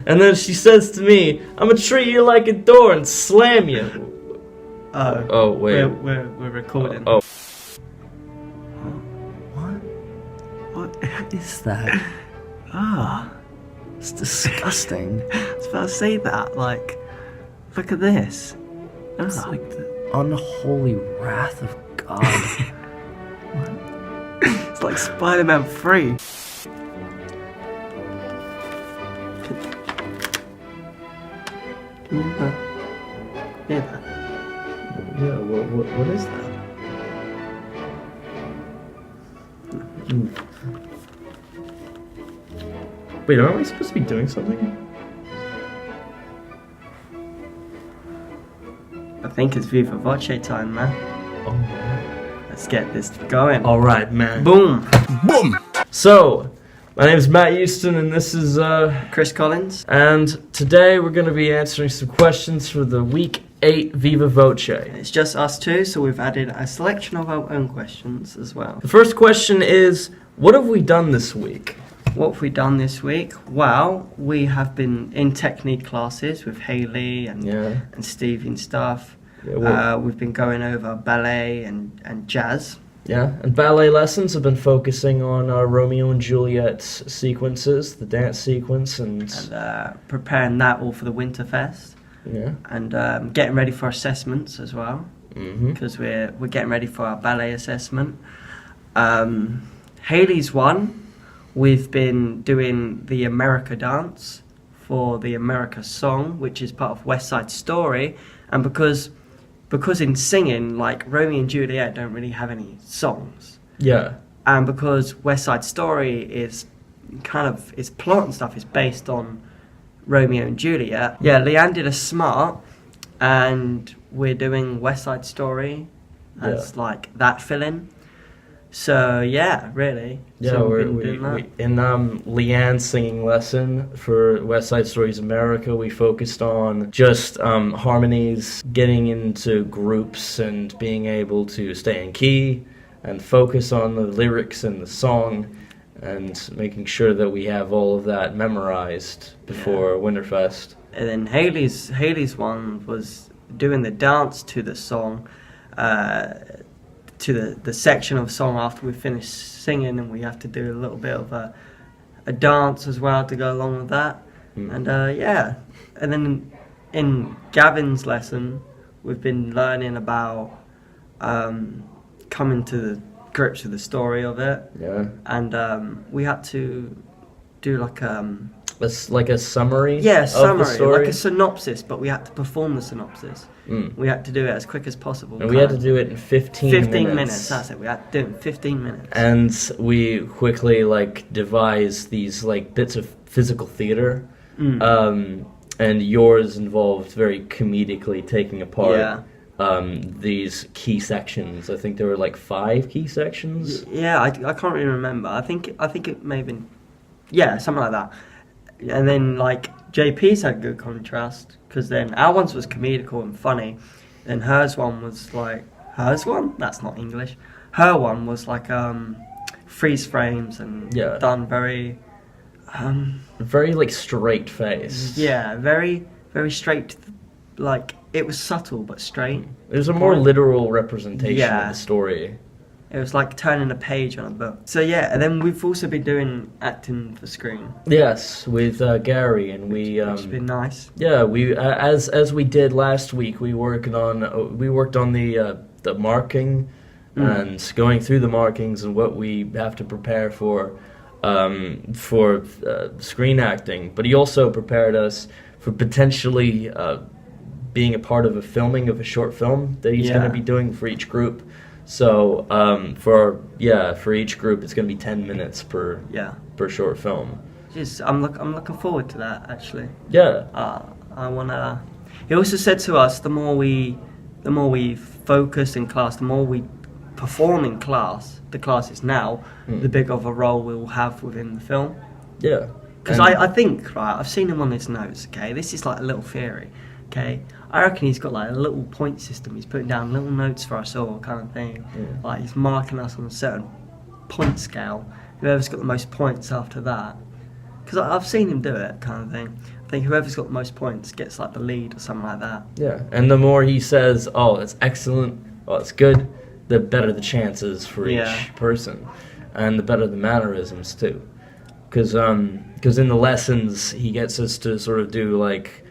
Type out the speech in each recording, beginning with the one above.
And then she says to me, I'm gonna treat you like a door and slam you. Oh, wait. We're recording. Oh. What is that? It's disgusting. I was about to say that, like, look at this. It's like the unholy wrath of God. It's like Spider-Man 3. Hear that? Yeah, what is that? Wait, aren't we supposed to be doing something? I think it's Viva Voce time, man. Oh, Let's get this going. alright, man. Boom! Boom! So, my name is Matt Houston, and this is, Chris Collins. and today we're going to be answering some questions for the Week 8 Viva Voce. It's just us two, so we've added a selection of our own questions as well. The first question is, what have we done this week? What have we done this week? Well, we have been in technique classes with Hayley and Stevie and stuff. Yeah, We've been going over ballet and jazz. yeah, and ballet lessons have been focusing on Romeo and Juliet's sequences, the dance sequence, and Preparing that all for the Winterfest. yeah, And getting ready for assessments as well, because we're getting ready for our ballet assessment. Hayley's one. We've been doing the America dance for the America song, which is part of West Side Story, and because in singing, like Romeo and Juliet don't really have any songs, yeah, and because West Side Story is kind of its plot and stuff is based on Romeo and Juliet. Yeah, Leanne did a smart, and we're doing West Side Story as like that fill-in. So yeah, really. yeah. So we in Leanne's singing lesson for West Side Story's America, we focused on just harmonies, getting into groups, and being able to stay in key and focus on the lyrics and the song, and making sure that we have all of that memorized before Winterfest. And then Hayley's one was doing the dance to the song, to the section of song after we finished singing, and we have to do a little bit of a dance as well to go along with that. And and then in Gavin's lesson, we've been learning about coming to the grips with the story of it. Yeah, And we had to do like it's like a summary. yeah, of summary, the story. like a synopsis, but we had to perform the synopsis. We had to do it as quick as possible. And we had to do it in 15 minutes. That's it. We had to do it in 15 minutes. And we quickly devised these bits of physical theater. And yours involved very comedically taking apart these key sections. I think there were 5 key sections. Yeah, I can't really remember. I think it may have been something like that. And then JP's had good contrast, because then our ones was comedical and funny, and hers one was that's not English. Her one was freeze frames and done very very straight face. yeah, very very straight. It was subtle but straight. It was a more literal representation of the story. It was like turning a page on a book. So yeah, and then we've also been doing acting for screen. Yes, with Gary, and we which has been nice. Yeah, we as we did last week, we worked on the marking and going through the markings and what we have to prepare for screen acting. But he also prepared us for potentially being a part of a filming of a short film that he's going to be doing for each group. So for each group, it's going to be 10 minutes per short film. I'm looking forward to that, actually. Yeah. I wanna. He also said to us, the more we focus in class, the more we perform in class, the class is now, the bigger of a role we will have within the film. Yeah. Because I think, I've seen him on his notes. Okay, this is a little theory. Okay, I reckon he's got a little point system. He's putting down little notes for us all, kind of thing. He's marking us on a certain point scale. Whoever's got the most points after that because I've seen him do it, kind of thing. I think whoever's got the most points gets like the lead or something like that. Yeah, and the more he says, "Oh, it's excellent," "Oh, it's good," the better the chances for each person, and the better the mannerisms too. Because in the lessons he gets us to sort of do like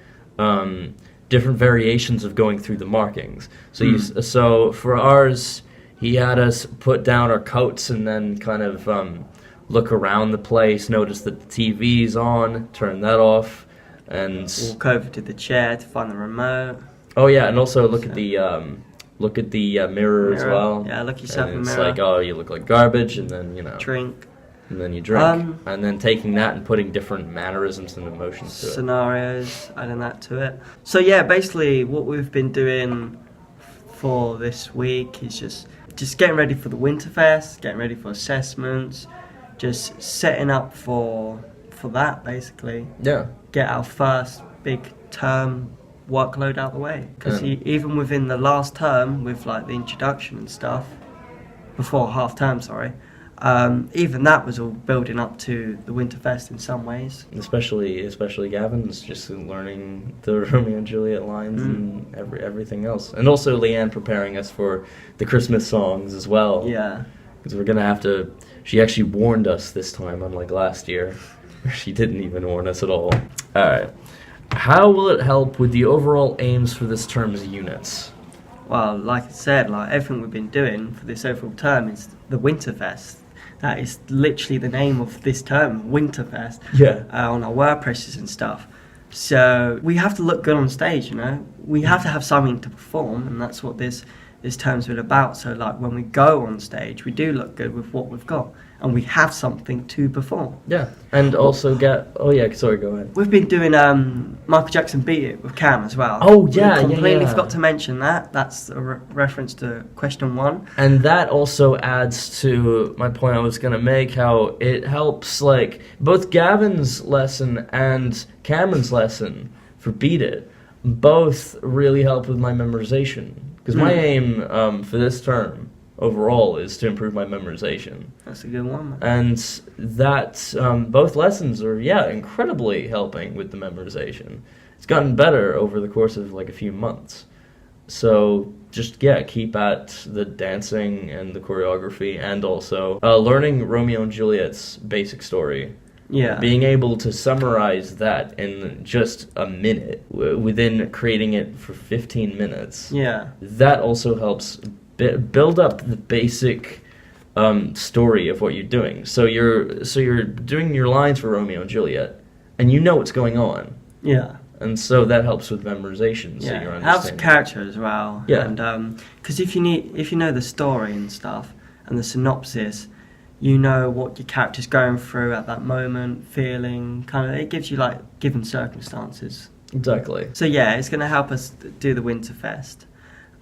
different variations of going through the markings. So so for ours, he had us put down our coats and then kind of look around the place, notice that the TV's on, turn that off, and walk over to the chair to find the remote. Oh yeah, and also look at the mirror as well. Yeah, look yourself in the it's mirror. like, oh, you look like garbage, and then Drink. And then you drink, and then taking that and putting different mannerisms and emotions to it. Scenarios, adding that to it. So yeah, basically what we've been doing for this week is just getting ready for the Winterfest, getting ready for assessments, just setting up for that basically. Yeah. Get our first big term workload out the way. Because even within the last term, with like the introduction and stuff, before half term, even that was all building up to the Winterfest in some ways. Especially Gavin's just learning the Romeo and Juliet lines and everything else. And also Leanne preparing us for the Christmas songs as well. Yeah. Because we're going to have to... She actually warned us this time, unlike last year. She didn't even warn us at all. Alright. How will it help with the overall aims for this term's units? Well, like I said, like everything we've been doing for this overall term is the Winterfest. That is literally the name of this term, Winterfest. Yeah. On our WordPresses and stuff. So we have to look good on stage, We have to have something to perform, and that's what this term's been about. So like when we go on stage, we do look good with what we've got, and we have something to perform. Yeah, and also go ahead. We've been doing Michael Jackson Beat It with Cam as well. Oh yeah, we completely yeah. forgot to mention that. That's a reference to question 1. And that also adds to my point I was going to make, how it helps, like, both Gavin's lesson and Cameron's lesson for Beat It both really help with my memorization. Because my aim for this term overall is to improve my memorization. That's a good one, man. And that both lessons are incredibly helping with the memorization. It's gotten better over the course of like a few months. So just keep at the dancing and the choreography, and also learning Romeo and Juliet's basic story. Yeah. Being able to summarize that in just a minute within creating it for 15 minutes. Yeah. That also helps build up the basic story of what you're doing. So you're doing your lines for Romeo and Juliet, and you know what's going on. Yeah. And so that helps with memorization. So you're it helps understanding. character as well. Yeah. And because if you know the story and stuff and the synopsis, you know what your character's going through at that moment, feeling, kind of, it gives you like given circumstances. Exactly. So yeah, it's going to help us do the Winterfest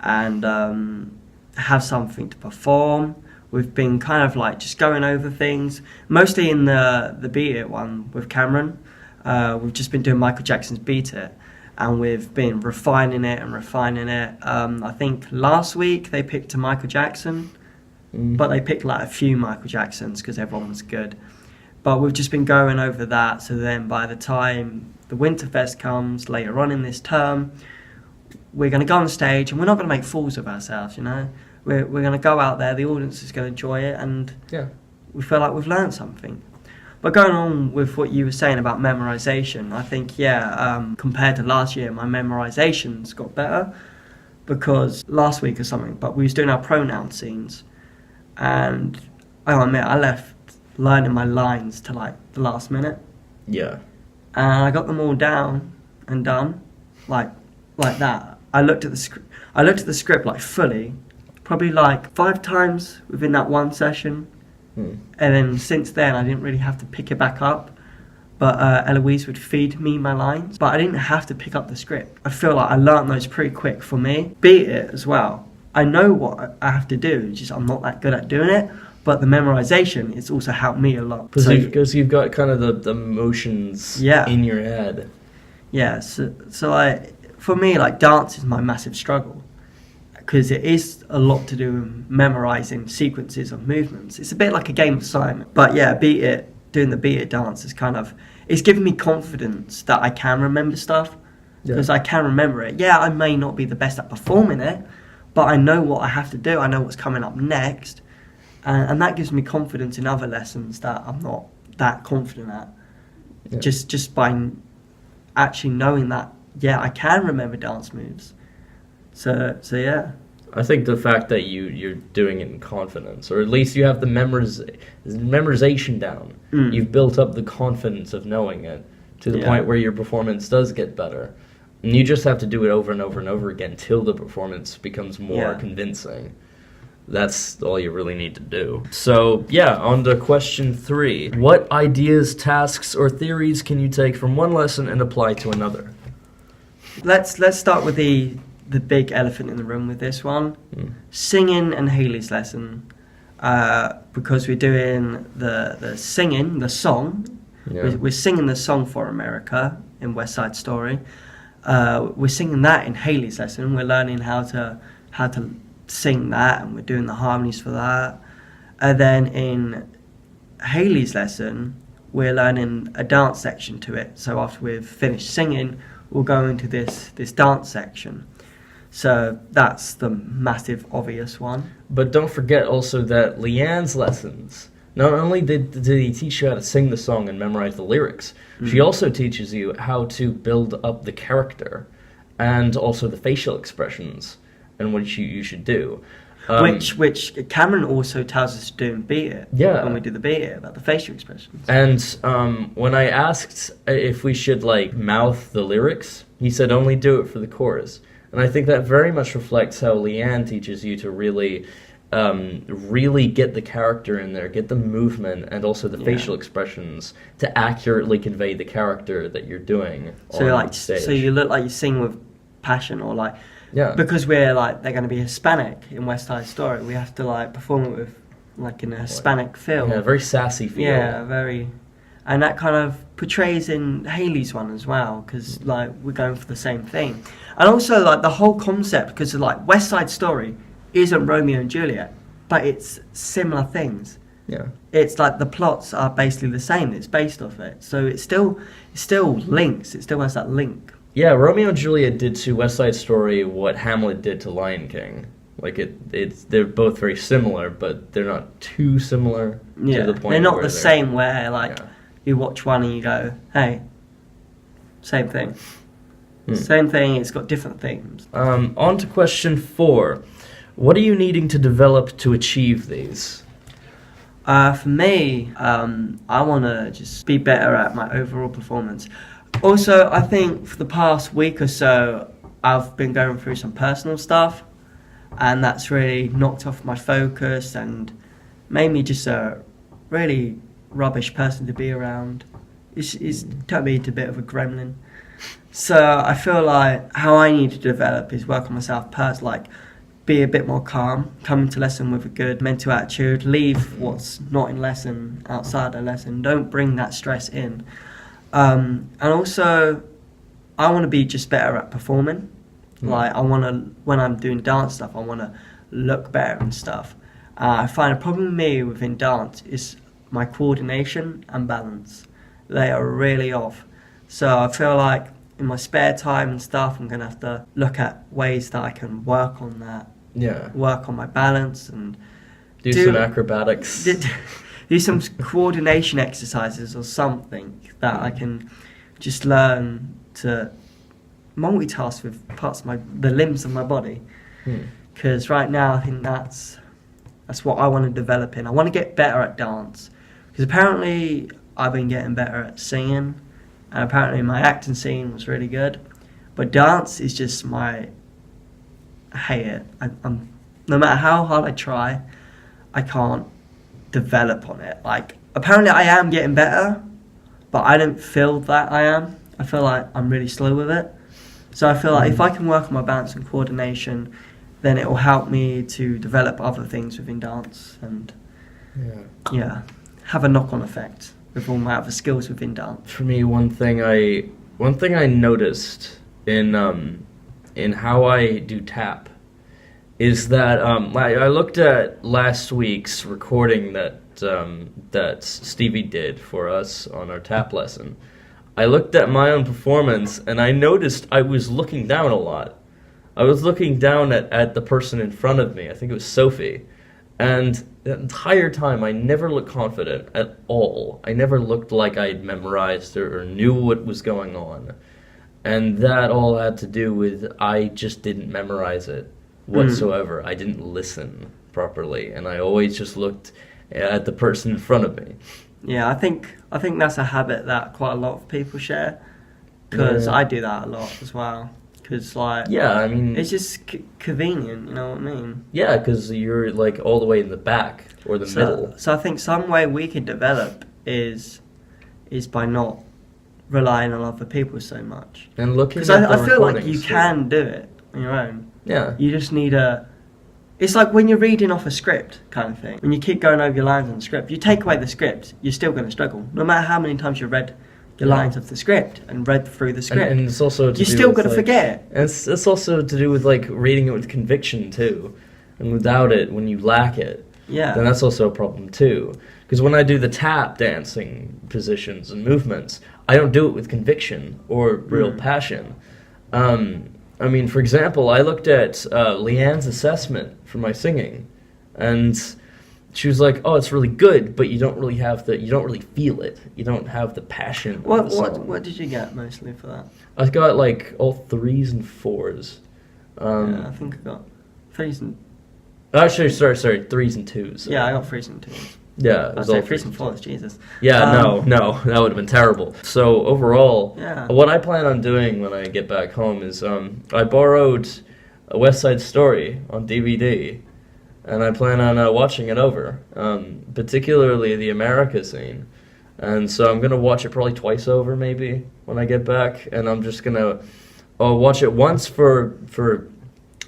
and have something to perform. We've been kind of like just going over things, mostly in the Beat It one with Cameron. We've just been doing Michael Jackson's Beat It, and we've been refining it. I think last week they picked a Michael Jackson, but they picked like a few Michael Jacksons because everyone was good. But we've just been going over that, so then by the time the Winterfest comes later on in this term, we're going to go on stage and we're not going to make fools of ourselves, We're going to go out there, the audience is going to enjoy it, and we feel like we've learned something. But going on with what you were saying about memorization, I think, compared to last year, my memorization's got better, because last week or something, but we was doing our pronoun scenes, and I'll admit, I left learning my lines to like the last minute. Yeah. And I got them all down and done, like that. I looked at the script like fully, probably like 5 times within that one session. And then since then, I didn't really have to pick it back up. But Eloise would feed me my lines, but I didn't have to pick up the script. I feel like I learnt those pretty quick for me. Beat It as well. I know what I have to do, it's just I'm not that good at doing it. But the memorization, it's also helped me a lot. Because you've got kind of the motions in your head. Yeah, so like, for me, like, dance is my massive struggle. Because it is a lot to do with memorising sequences of movements. It's a bit like a game of assignment. But yeah, Beat It doing the beat it dance is it's given me confidence that I can remember stuff, because I can remember it. Yeah, I may not be the best at performing it, but I know what I have to do. I know what's coming up next, and that gives me confidence in other lessons that I'm not that confident at. Yeah. Just by actually knowing that, yeah, I can remember dance moves. So yeah. I think the fact that you're doing it in confidence, or at least you have the memorization down. You've built up the confidence of knowing it to the point where your performance does get better. And you just have to do it over and over and over again till the performance becomes more convincing. That's all you really need to do. So, on to question 3. What ideas, tasks, or theories can you take from one lesson and apply to another? Let's start with the big elephant in the room with this one. Singing and Haley's lesson. Because we're doing the singing, the song. Yeah. We're singing the song for America in West Side Story. We're singing that in Haley's lesson. We're learning how to sing that, and we're doing the harmonies for that. And then in Haley's lesson, we're learning a dance section to it. So after we've finished singing, we'll go into this dance section. So that's the massive obvious one. But don't forget also that Leanne's lessons, not only did he teach you how to sing the song and memorize the lyrics, she also teaches you how to build up the character and also the facial expressions and what you should do. Which Cameron also tells us to do in Beat It. Yeah. When we do the Beat It, about the facial expressions. And when I asked if we should mouth the lyrics, he said only do it for the chorus. And I think that very much reflects how Leanne teaches you to really get the character in there, get the movement and also the facial expressions to accurately convey the character that you're doing on stage. So you look like you sing with passion, or because we're they're going to be Hispanic in West Side Story, we have to perform it with in a Hispanic feel. Yeah, very sassy feel. Yeah, very. And that kind of portrays in Haley's one as well, because we're going for the same thing. And also the whole concept, because West Side Story isn't Romeo and Juliet, but it's similar things. Yeah. It's the plots are basically the same. It's based off it, so it still links. It still has that link. Yeah, Romeo and Juliet did to West Side Story what Hamlet did to Lion King. They're both very similar, but they're not too similar to the point. They're not the same where you watch one and you go, hey, same thing. Same thing, it's got different themes. On to question 4. What are you needing to develop to achieve these? For me, I want to just be better at my overall performance. Also, I think for the past week or so, I've been going through some personal stuff, and that's really knocked off my focus and made me just a really rubbish person to be around. It's turned me into a bit of a gremlin. So I feel how I need to develop is work on myself be a bit more calm, come into lesson with a good mental attitude, leave what's not in lesson outside the lesson, don't bring that stress in. And also, I want to be just better at performing. I want to, when I'm doing dance stuff, I want to look better and stuff. I find a problem with me within dance is my coordination and balance. They are really off. So I feel in my spare time and stuff, I'm going to have to look at ways that I can work on that. Yeah. Work on my balance and do some acrobatics. Do some coordination exercises or something that I can just learn to multitask with parts of the limbs of my body. Because right now I think that's what I want to develop in. I want to get better at dance. Because apparently I've been getting better at singing, and apparently my acting scene was really good. But dance is just I hate it. I'm no matter how hard I try, I can't develop on it. Apparently I am getting better, but I don't feel that I am. I feel I'm really slow with it. So I feel if I can work on my balance and coordination, then it will help me to develop other things within dance and have a knock-on effect with all my other skills within dance. For me, one thing I noticed in how I do tap is that I looked at last week's recording that Stevie did for us on our tap lesson. I looked at my own performance, and I noticed I was looking down a lot. I was looking down at the person in front of me. I think it was Sophie. And the entire time, I never looked confident at all. I never looked like I'd memorized or knew what was going on. And that all had to do with I just didn't memorize it whatsoever. I didn't listen properly, and I always just looked at the person in front of me. Yeah, I think that's a habit that quite a lot of people share, because I do that a lot as well. Because I mean, it's just convenient, you know what I mean? Yeah, because you're like all the way in the back or the middle. So I think some way we can develop is by not relying on other people so much. And looking because at the I feel like you recordings, can do it on your own. Yeah. You just need It's like when you're reading off a script kind of thing. When you keep going over your lines on the script, you take away the script, you're still going to struggle. No matter how many times you read your lines of the script and read through the script. And it's also you're still going to forget it. And it's also to do with like reading it with conviction too. And without it, when you lack it, then that's also a problem too. Because when I do the tap dancing positions and movements, I don't do it with conviction or real passion. I mean, for example, I looked at Leanne's assessment for my singing, and she was like, "Oh, it's really good, but you don't really feel it. You don't have the passion." What did you get mostly for that? I got like all 3s and 4s. I think I got 3s and. Actually, sorry, 3s and 2s. Yeah, I got 3s and 2s. Yeah, it was all 3s and 4s. Jesus. Yeah, no, that would have been terrible. So overall, Yeah. what I plan on doing when I get back home is I borrowed a West Side Story on DVD, and I plan on watching it over, particularly the America scene. And so I'm gonna watch it probably twice over, maybe when I get back, and I'm just gonna watch it once for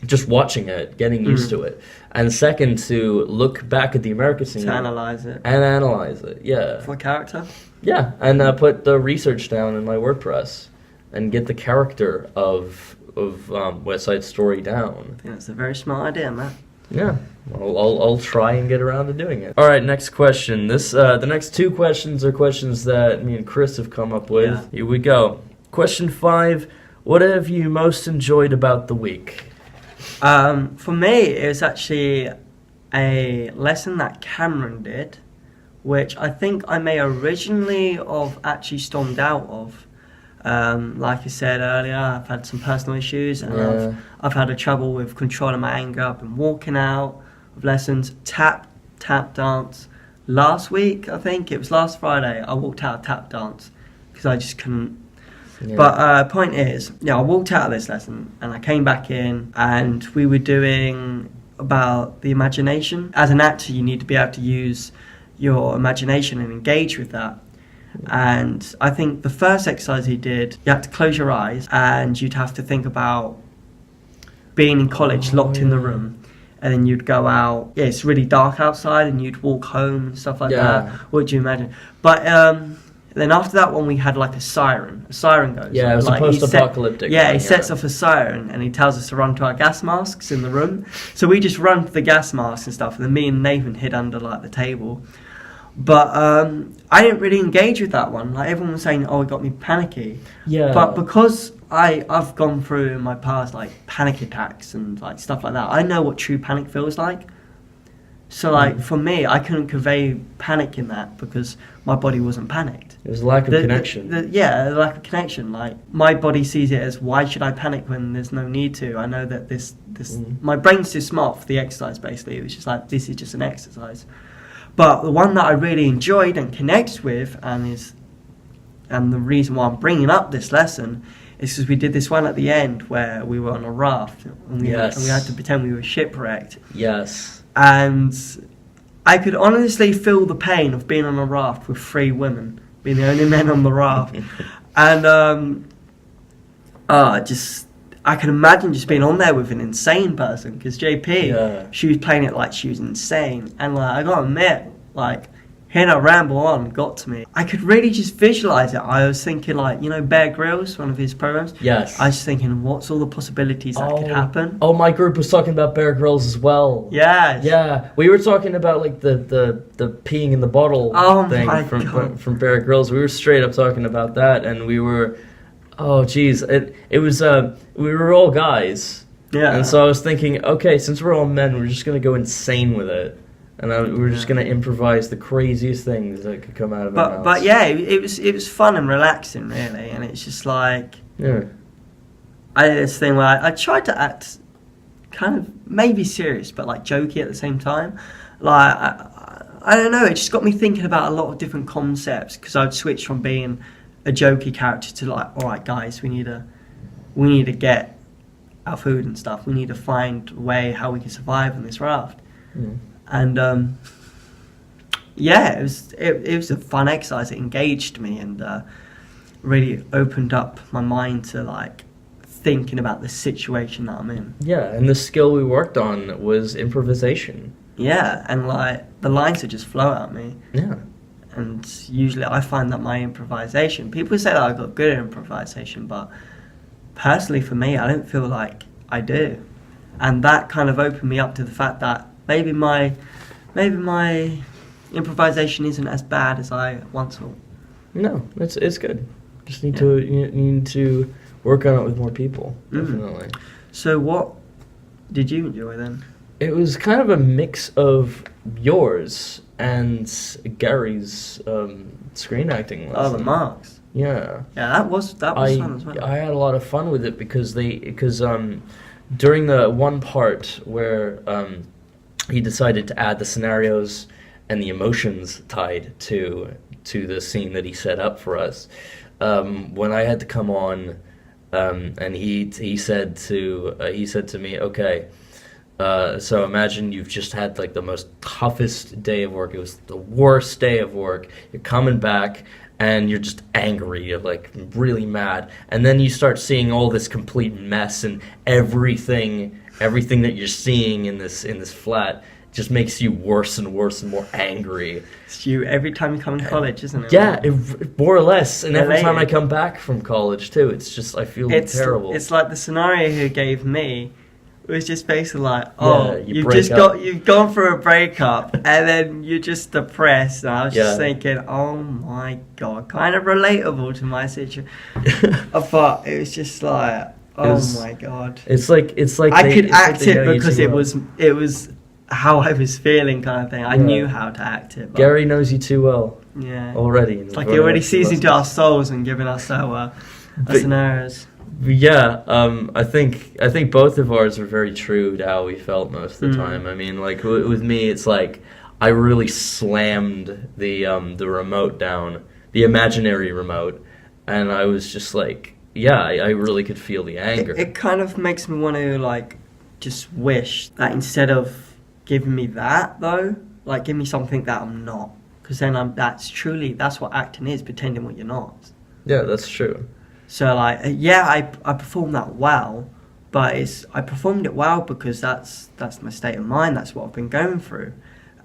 just watching it, getting used to it, and second to look back at the America scene To analyze it. and analyze it. Yeah. For character. Yeah, and put the research down in my WordPress and get the character of West Side Story down. I think that's a very smart idea, Matt. Yeah, I'll try and get around to doing it. All right, next question. The next 2 questions are questions that me and Chris have come up with. Yeah. Here we go. Question 5: what have you most enjoyed about the week? For me, it was actually a lesson that Cameron did, which I think I may originally have actually stormed out of. Like I said earlier, I've had some personal issues, and I've had a trouble with controlling my anger. I've been walking out of lessons, tap dance. Last week, I think it was last Friday, I walked out of tap dance because I just couldn't. Yeah. But point is, I walked out of this lesson and I came back in, and we were doing about the imagination. As an actor, you need to be able to use your imagination and engage with that. And I think the first exercise he did, you had to close your eyes and you'd have to think about being in college, locked in the room. And then you'd go out, it's really dark outside, and you'd walk home and stuff like that. What do you imagine? But then after that one, we had like a siren. A siren goes. Yeah, it was like, a post-apocalyptic. He sets off a siren and he tells us to run to our gas masks in the room. So we just run to the gas masks and stuff, and then me and Nathan hid under like the table. But I didn't really engage with that one. Like everyone was saying, "Oh, it got me panicky." Yeah. But because I've gone through in my past like panic attacks and like stuff like that, I know what true panic feels like. So like for me, I couldn't convey panic in that because my body wasn't panicked. It was a lack of connection. The lack of connection. Like my body sees it as, why should I panic when there's no need to? I know that this my brain's too smart for the exercise. Basically, it was just like, this is just an exercise. But the one that I really enjoyed and connected with, and the reason why I'm bringing up this lesson, is because we did this one at the end where we were on a raft and we had to pretend we were shipwrecked. Yes. And I could honestly feel the pain of being on a raft with 3 women, being the only men on the raft. And I can imagine just being on there with an insane person, because JP, she was playing it like she was insane, and like I gotta admit, like hearing her ramble on got to me. I could really just visualize it. I was thinking, like, you know, Bear Grylls, one of his programs. Yes. I was thinking, what's all the possibilities that could happen? Oh, my group was talking about Bear Grylls as well. Yes. Yeah, we were talking about like the peeing in the bottle thing from Bear Grylls. We were straight up talking about that, and we were, oh geez, it was we were all guys. Yeah. And so I was thinking, okay, since we're all men, we're just gonna go insane with it. And we're just going to improvise the craziest things that could come out of our mouths. But yeah, it was fun and relaxing, really. And it's just like... Yeah. I did this thing where I tried to act kind of maybe serious, but like jokey at the same time. Like, I don't know, it just got me thinking about a lot of different concepts, because I'd switch from being a jokey character to like, all right, guys, we need to get our food and stuff. We need to find a way how we can survive on this raft. Mm. And yeah, it was a fun exercise. It engaged me and really opened up my mind to like thinking about the situation that I'm in. Yeah, and the skill we worked on was improvisation. Yeah, and like the lines would just flow out of me. Yeah. And usually I find that my improvisation, people say that I got good at improvisation, but personally for me, I don't feel like I do. And that kind of opened me up to the fact that maybe my improvisation isn't as bad as I once thought. No, it's good. Just need you need to work on it with more people, definitely. So what did you enjoy then? It was kind of a mix of yours and Gary's screen acting lesson. Oh, the marks. Yeah. Yeah, that was fun as well. I had a lot of fun with it because during the one part where he decided to add the scenarios and the emotions tied to the scene that he set up for us. When I had to come on, and he said to me, okay, so imagine you've just had like the most toughest day of work. It was the worst day of work. You're coming back and you're just angry. You're like really mad, and then you start seeing all this complete mess and everything that you're seeing in this flat just makes you worse and worse and more angry. It's you every time you come to college, isn't it? Yeah, more or less. And every time I come back from college too, it's just I feel terrible. It's like the scenario he gave me was just basically like, oh, yeah, you've gone through a breakup and then you're just depressed. And I was just thinking, oh my god, kind of relatable to my situation. I thought it was just like, my god. It's like I could act it because it was how I was feeling, kind of thing. I knew how to act it. But Gary knows you too well. Yeah. Already. It's like he already sees into our souls and giving us our scenarios. Yeah, I think both of ours are very true to how we felt most of the time. I mean, like with me, it's like I really slammed the remote down, the imaginary remote, and I was just like, yeah, I really could feel the anger. It kind of makes me want to like just wish that instead of giving me that though, like give me something that I'm not, because then that's what acting is, pretending what you're not. Yeah, that's true. So like, I performed that well, but I performed it well because that's my state of mind. That's what I've been going through,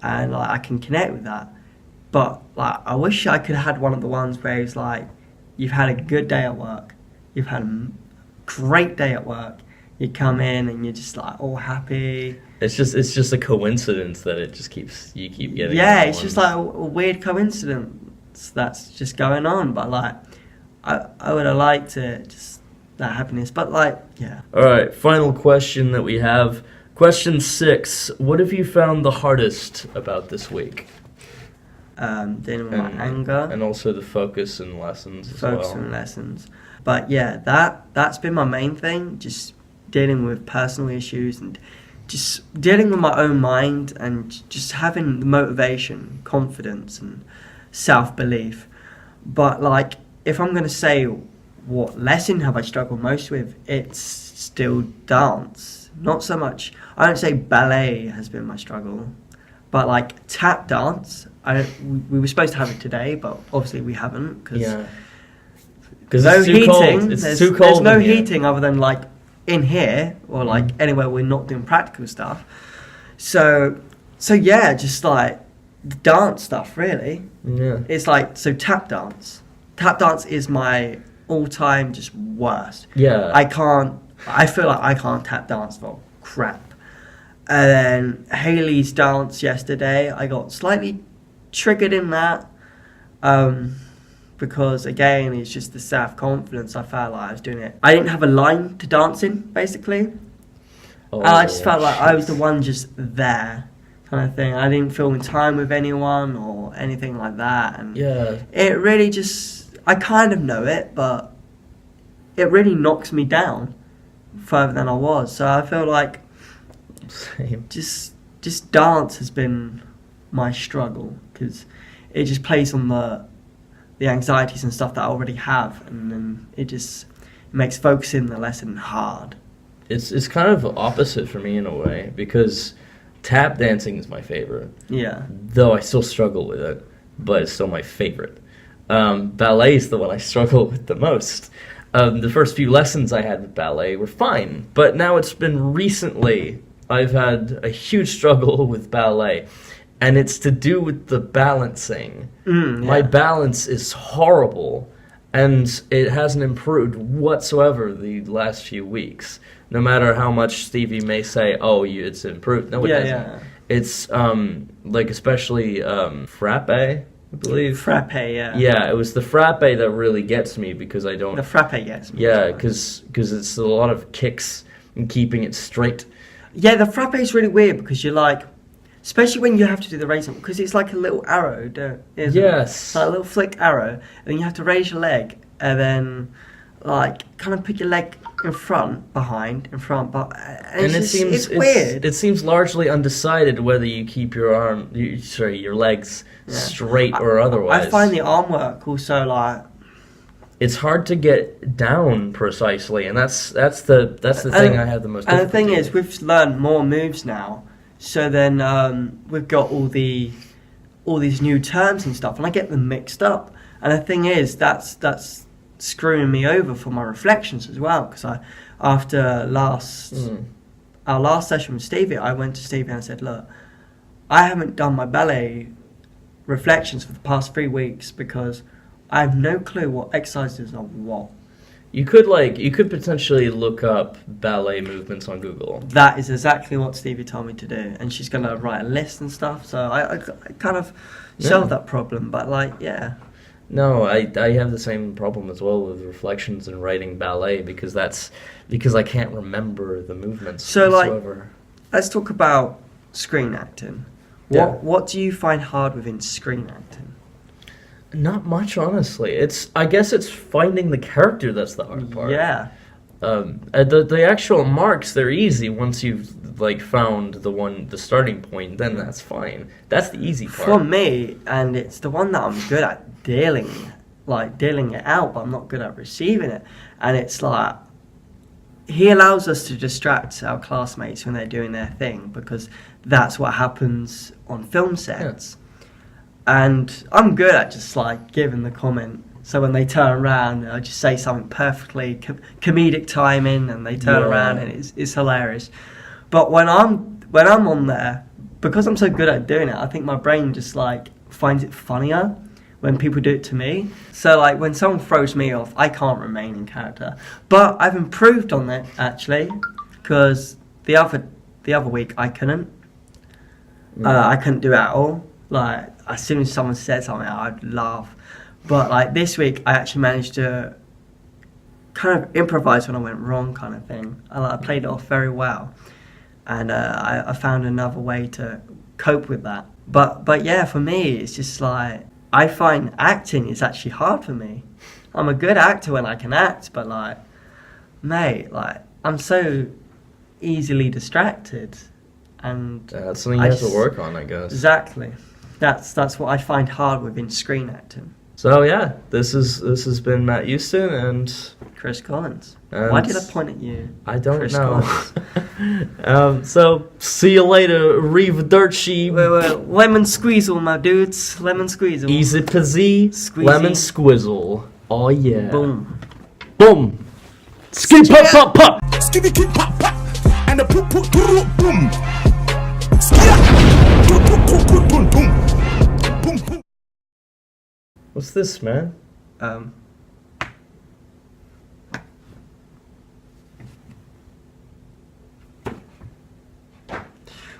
and like I can connect with that. But like, I wish I could have had one of the ones where it's like, you've had a good day at work, you've had a great day at work. You come in and you're just like all happy. It's just a coincidence that you keep getting. Yeah, it's just like a weird coincidence that's just going on. But like, I would have liked just that happiness. But like, yeah. All right, final question that we have. Question 6. What have you found the hardest about this week? Dealing with my anger. And also the focus and lessons as well. Focus and lessons. But yeah, that's been my main thing. Just dealing with personal issues and just dealing with my own mind and just having the motivation, confidence and self-belief. But like, if I'm going to say what lesson have I struggled most with, it's still dance. Not so much, I don't say ballet has been my struggle, but like tap dance, we were supposed to have it today, but obviously we haven't because no heating. It's too cold. There's no heating other than like in here or like anywhere we're not doing practical stuff. So yeah, just like the dance stuff, really. Yeah. It's like, so tap dance. Tap dance is my all-time just worst. Yeah. I feel like I can't tap dance for crap. And then Hayley's dance yesterday, I got slightly triggered in that. Because again, it's just the self-confidence. I felt like I was doing it. I didn't have a line to dance in, basically. Oh, And I just felt like I was the one just there, kind of thing. I didn't feel in time with anyone or anything like that. And yeah. it really just, I kind of know it, but it really knocks me down further than I was. So I feel like Same. just dance has been my struggle, because it just plays on the anxieties and stuff that I already have, and then it makes focusing the lesson hard. It's kind of opposite for me in a way, because tap dancing is my favorite. Yeah. Though I still struggle with it, but it's still my favorite. Ballet is the one I struggle with the most. The first few lessons I had with ballet were fine, but now it's been recently I've had a huge struggle with ballet, and it's to do with the balancing. My balance is horrible, and it hasn't improved whatsoever the last few weeks. No matter how much Stevie may say, "Oh, it's improved." No, it hasn't. Yeah. It's like especially frappe, I believe. Frappe, yeah. Yeah, it was the frappe that really gets me, because I don't. The frappe gets me. Yeah, because it's a lot of kicks and keeping it straight. Yeah, the frappe is really weird, because you're like, especially when you have to do the raising, because it's like a little arrow, isn't it? Yes. It's like a little flick arrow, and then you have to raise your leg, and then like kind of put your leg in front, behind, in front, but And it seems it's weird. It seems largely undecided whether you keep your your legs straight or otherwise. I find the arm work also like, it's hard to get down precisely, and that's the thing I have the most. And the difficulty thing is, with. we've learned more moves now, so then we've got all these new terms and stuff, and I get them mixed up. And the thing is, that's screwing me over for my reflections as well, because after our last session with Stevie, I went to Stevie and I said, "Look, I haven't done my ballet reflections for the past 3 weeks because I have no clue what exercises are what." You could potentially look up ballet movements on Google. That is exactly what Stevie told me to do, and she's going to write a list and stuff, so I kind of solved that problem, but like, yeah. No, I have the same problem as well with reflections and writing ballet, because I can't remember the movements So whatsoever. like, let's talk about screen acting. Yeah. What do you find hard within screen acting? Not much, honestly. I guess it's finding the character that's the hard part. Yeah. The actual marks, they're easy once you've like found the starting point. Then that's fine. That's the easy part. For me, and it's the one that I'm good at dealing it out, but I'm not good at receiving it. And it's like, he allows us to distract our classmates when they're doing their thing, because that's what happens on film sets. And I'm good at just like giving the comment. So when they turn around, I just say something perfectly comedic timing, and they turn around, and it's hilarious. But when I'm on there, because I'm so good at doing it, I think my brain just like finds it funnier when people do it to me. So like when someone throws me off, I can't remain in character. But I've improved on that actually, because the other week I couldn't. I couldn't do it at all. Like as soon as someone said something, I'd laugh. But like this week, I actually managed to kind of improvise when I went wrong, kind of thing. I played it off very well, and I found another way to cope with that. But yeah, for me, it's just like, I find acting is actually hard for me. I'm a good actor when I can act, but like, mate, like I'm so easily distracted, and that's something you have to work on, I guess. Exactly. That's what I find hard within screen acting. So yeah, this has been Matt Houston and Chris Collins. And why did I point at you? I don't Chris know. Collins. So see you later, Arrivederci. Wait, lemon squeezle, my dudes. Lemon squeezle. Easy peasy, Squeezy. lemon squizzle. Oh yeah. Boom. Boom. Skip pop pop pop. Skibby kid pop pop. And the poop poop boom. Skia. Boom boom boom boom boom. What's this, man?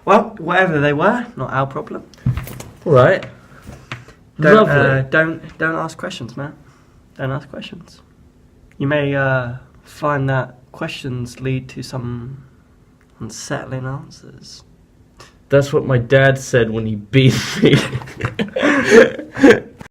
Well, whatever they were, not our problem. All right. Lovely. Don't ask questions, man. Don't ask questions. You may find that questions lead to some unsettling answers. That's what my dad said when he beat me.